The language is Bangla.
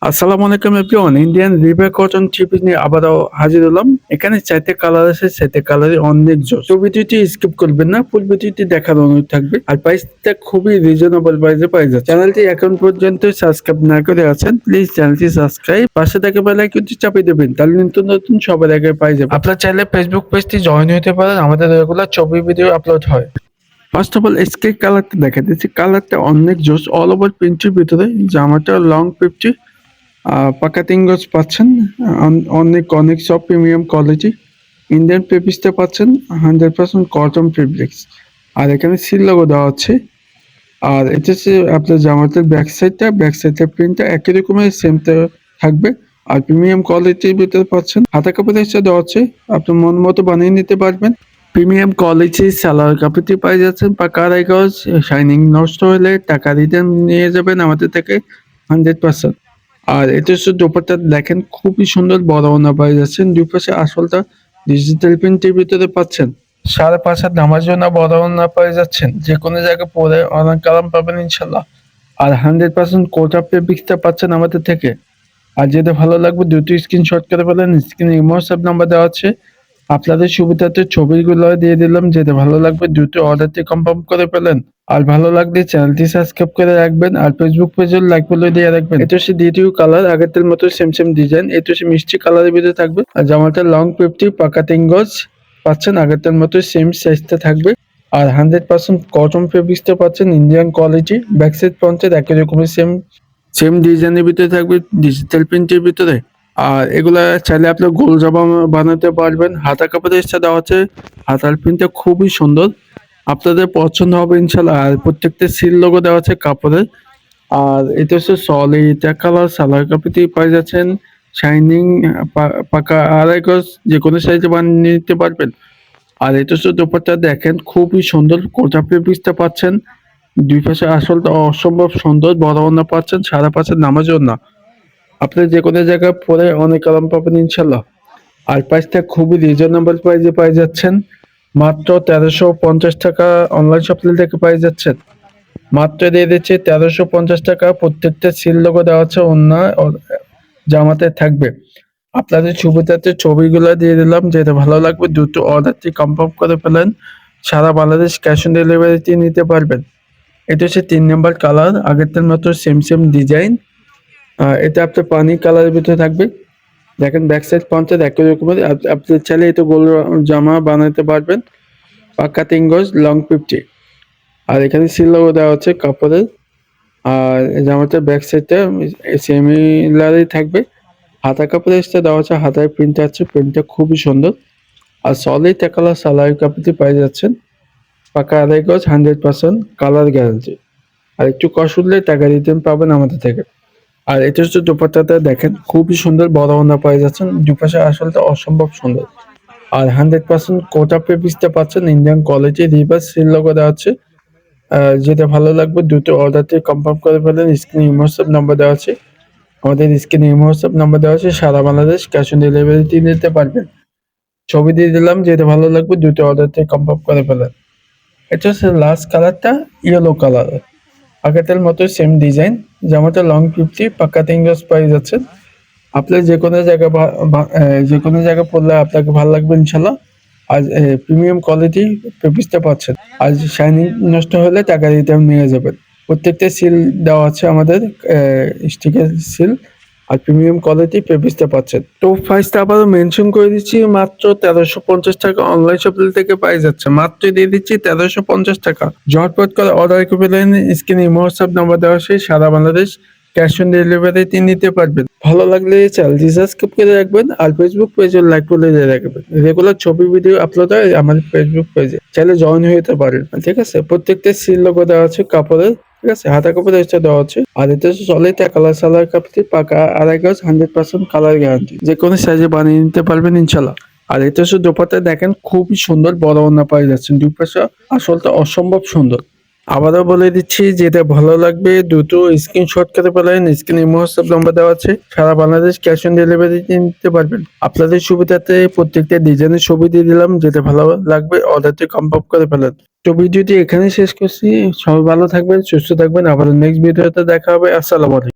আসসালামু আলাইকুম everyone, Indian river cotton three piece নিয়ে আবারও হাজির হলাম। এখানে 4টে কালার আছে, 4টে কালারই অনেক জোস। তো ভিডিওটি স্কিপ করবেন না, ফুল ভিডিওটি দেখার অনুরোধ থাকবে। আর প্রাইসটা খুবই রিজনেবল প্রাইসে পাই যাচ্ছে। চ্যানেলটি এখন পর্যন্ত সাবস্ক্রাইব না করে আছেন, প্লিজ চ্যানেলটি সাবস্ক্রাইব, পাশে থাকা বেল আইকনটি চাপিয়ে দেবেন, তাহলে নতুন নতুন সবার আগে পাই যাবেন। আপনার চাইলে ফেসবুক পেজটি জয়েন হতে পারেন, আমাদের রেগুলার ছবি ভিডিও আপলোড হয়। ফার্স্ট অফ অল স্কেচ কালারটা দেখা দিচ্ছি, কালারটা অনেক জোস, অল ওভার প্রিন্টের ভিতরে। জামাটা লং 50, পাকা তিন গজ পাচ্ছেন। অনেক অনেক সব প্রিমিয়াম কোয়ালিটি ইন্ডিয়ান পেপিসটা পাচ্ছেন, 100% কটন ফেব্রিক্স। আর এখানে সিল লোগো দেওয়া আছে। আর এটা হচ্ছে আপনার জামাটার ব্যাক সাইডটা প্রিন্টটা একই রকমের সেমটা থাকবে। আর প্রিমিয়াম কোয়ালিটির ভিতরে পাচ্ছেন, হাতা কাপড় হিসেবে দেওয়া আছে, আপনি মন মতো বানিয়ে নিতে পারবেন। প্রিমিয়াম কোয়ালিটি সালোয়ার কাপড়টি পাই যাচ্ছেন, পাকা আড়াই গজ। শাইনিং নষ্ট হলে টাকা রিটার্ন নিয়ে যাবেন আমাদের থেকে 100%। আর এটা হচ্ছে দোপাট্টা, দেখেন খুবই সুন্দর বড় ওনা পাই যাচ্ছেন। দুই পাশে আসলটা ডিজিটাল প্রিন্টের ভিতরে পাচ্ছেন। 5.5 হাত নামার জন্য বড় ওনা পাই যাচ্ছেন, যে কোনো জায়গায় পরে অনেক কালাম পাবেন ইনশাল্লাহ। আর 100% কোটা ফেব্রিক্সটা পাচ্ছেন আমাদের থেকে। আর যেটা ভালো লাগবে দ্রুত স্ক্রিনশট করে ফেলেন, স্ক্রিনে ইমো হোয়াটসঅ্যাপ নাম্বার দেওয়া আছে। আপনাদের সুবিধার্থে ছবিগুলো দিয়ে দিলাম, যেটা ভালো লাগবে দ্রুত অর্ডারটি কনফার্ম করে ফেলেন। আর ভালো লাগলে চ্যানেলটি সাবস্ক্রাইব করে রাখবেন, আর ফেসবুক পেজের লাইক ফলো দিয়ে রাখবেন। এটা হচ্ছে দ্বিতীয় কালার, আগেরটার মতো সেম সেম ডিজাইন। এটা হচ্ছে মিষ্টি কালারের ভিতরে থাকবে। আর জামাটা লং 50, পাকা 3 গজ পাচ্ছেন, আগেরটার মতো সেম সাইজটা থাকবে। আর 100% কটন ফেব্রিক্সটা পাচ্ছেন, ইন্ডিয়ান কোয়ালিটি। ব্যাক সাইড ফ্রন্টের একই রকমের সেম সেম ডিজাইনের ভিতরে থাকবে, ডিজিটাল প্রিন্টের ভিতরে। আর এগুলা চাইলে আপনি গোল জামা বানাতে পারবেন। হাতা কাপড়ের ইচ্ছা দেওয়া আছে, হাতার প্রিন্টটা খুবই সুন্দর, আপনাদের পছন্দ হবে ইনশাল্লাহ। আর প্রত্যেকটা সিল লোগো দেওয়া আছে কাপড়ের। আর এটা হচ্ছে সলিড কালার, সালোয়ার কাপড়টি পাই যাচ্ছেন। শাইনিং, পাকা আড়াই গজ, যে কোনো সাইজে বানিয়ে নিতে পারবেন। আর এটা হচ্ছে দোপাট্টা, দেখেন খুবই সুন্দর, কোটা ফেব্রিক্সটা পাচ্ছেন। দুই পাশে আসলটা অসম্ভব সুন্দর, বড় ওনা পাচ্ছেন, 5.5 নামাজও না। আপনি যে কোনো জায়গায় পরে অনেক আরাম পাবেন ইনশাল্লাহ। আর প্রাইসটা খুবই রিজনেবল প্রাইসে পাই যাচ্ছেন, মাত্র 1350 টাকা। অনলাইন শপিং থেকে পাই যাচ্ছেন, মাত্র দিয়ে দিচ্ছে 1350 টাকা। প্রত্যেকটা সিল লোগো দেওয়া আছে, অন্য জামাতে থাকবে। আপনাদের সুবিধাতে ছবিগুলো দিয়ে দিলাম, যেটা ভালো লাগবে দ্রুত অর্ডারটি কনফার্ম করে ফেলেন। সারা বাংলাদেশ ক্যাশ অন ডেলিভারিতে নিতে পারবেন। এটা হচ্ছে 3 নম্বর কালার, আগেরটার মতো সেম সেম ডিজাইন। এটা আপনার পানি কালারের ভিতরে থাকবে। দেখেন ব্যাক সাইড ফ্রন্টের একই রকমের। আপনি চাইলে এটা গোল জামা বানাতে পারবেন। পাক্কা 3 গজ, লং 50। আর এখানে সিল লোগো দেওয়া হচ্ছে কাপড়ের। আর জামাটার ব্যাক সাইডটা সিমিলারই থাকবে। হাতা কাপড়ের এক্সট্রা দেওয়া আছে, হাতায় প্রিন্ট আছে, প্রিন্টটা খুবই সুন্দর। আর সলিড কালার সালোয়ার কাপড়টি পাই যাচ্ছেন, পাকা আড়াই গজ, 100% কালার গ্যারান্টি। আর একটু কষ্ট উঠলে টাকা রিটার্ন পাবেন আমাদের থেকে। আর এটা হচ্ছে দোপাট্টাটা, দেখেন খুবই সুন্দর, বড় ওনা পাই যাচ্ছেন। দুপাশে আসলটা অসম্ভব সুন্দর। আর 100% কোটা ফেব্রিক্সটা পাচ্ছেন, Indian quality. Reverse seal logo দেওয়া আছে। যেটা ভালো লাগবে দ্রুত অর্ডারটি কনফার্ম করে ফেলেন। স্ক্রিনে ইমো হোয়াটসঅ্যাপ নাম্বার দেওয়া আছে, আমাদের স্ক্রিনে ইমো হোয়াটসঅ্যাপ নাম্বার দেওয়া আছে। সারা বাংলাদেশ ক্যাশ অন ডেলিভারিতে নিতে পারবেন। ছবি দিয়ে দিলাম, যেটা ভালো লাগবে দ্রুত অর্ডারটি কনফার্ম করে ফেলেন। এটা হচ্ছে লাস্ট কালারটা, ইয়েলো কালার। আগেরটার মতো সেম ডিজাইন, জামাটা লং 50, পাক্কা 3 গজ পাই যাচ্ছেন। আপনি যে কোনো জায়গায় যে কোনো জায়গায় পড়লে আপনাকে ভালো লাগবে ইনশাল্লাহ। আর প্রিমিয়াম কোয়ালিটি পেপিসটা পাচ্ছেন। আর শাইনিং নষ্ট হলে টাকা রিটার্ন নিয়ে যাবেন। প্রত্যেকটা সিল দেওয়া আছে আমাদের, স্টিকার সিল। আর প্রিমিয়াম কোয়ালিটি পেপিসটা পাচ্ছেন। তো প্রাইসটা আবারও মেনশন করে দিচ্ছি, মাত্র 1350 টাকা। অনলাইন শপিং থেকে পাই যাচ্ছে, মাত্র দিয়ে দিচ্ছি 1350 টাকা। ঝটপট করে অর্ডার করে ফেলেন। স্ক্রিনে ইমো হোয়াটসঅ্যাপ নাম্বার দেওয়া আছে, সারা বাংলাদেশ ক্যাশ অন ডেলিভারিতে নিতে পারবেন। ভালো লাগলে চ্যানেলটি সাবস্ক্রাইব করে রাখবেন, আর ফেসবুক পেজে লাইক করে দিয়ে রাখবেন। রেগুলার ছবি ভিডিও আপলোড হয় আমাদের ফেসবুক পেজে, চাইলে জয়েন হয়ে যেতে পারেন। ঠিক আছে, প্রত্যেকটা সিল লোগো দেওয়া আছে কাপড়ের। ঠিক আছে, হাতা কাপড় এক্সট্রা দেওয়া আছে। আর এটা চলে কালার সালোয়ার কাপড়টি, পাকা আড়াই গজ, 100% কালার গ্যারান্টি। যে কোনো সাইজে বানিয়ে নিতে পারবেন ইনশাল্লাহ। আর এটা হচ্ছে দোপাট্টা, দেখেন খুবই সুন্দর, বড় ওনা পাই যাচ্ছেন। দুই পাশে আসলটা অসম্ভব সুন্দর। আবারও বলে দিচ্ছি, যেটা ভালো লাগবে দ্রুত স্ক্রিনশট করে ফেলেন। স্ক্রিনে ইমো হোয়াটসঅ্যাপ নাম্বার দেওয়া আছে, সারা বাংলাদেশ ক্যাশ অন ডেলিভারি নিতে পারবেন। আপনাদের সুবিধাতে প্রত্যেকটা ডিজাইনের ছবি দিয়ে দিলাম, যেটা ভালো লাগবে অর্ডারটি কনফার্ম করে ফেলেন। তো ভিডিওটি এখানেই শেষ করছি। সবাই ভালো থাকবেন, সুস্থ থাকবেন। আবার নেক্সট ভিডিওতে দেখা হবে। আসসালামু আলাইকুম।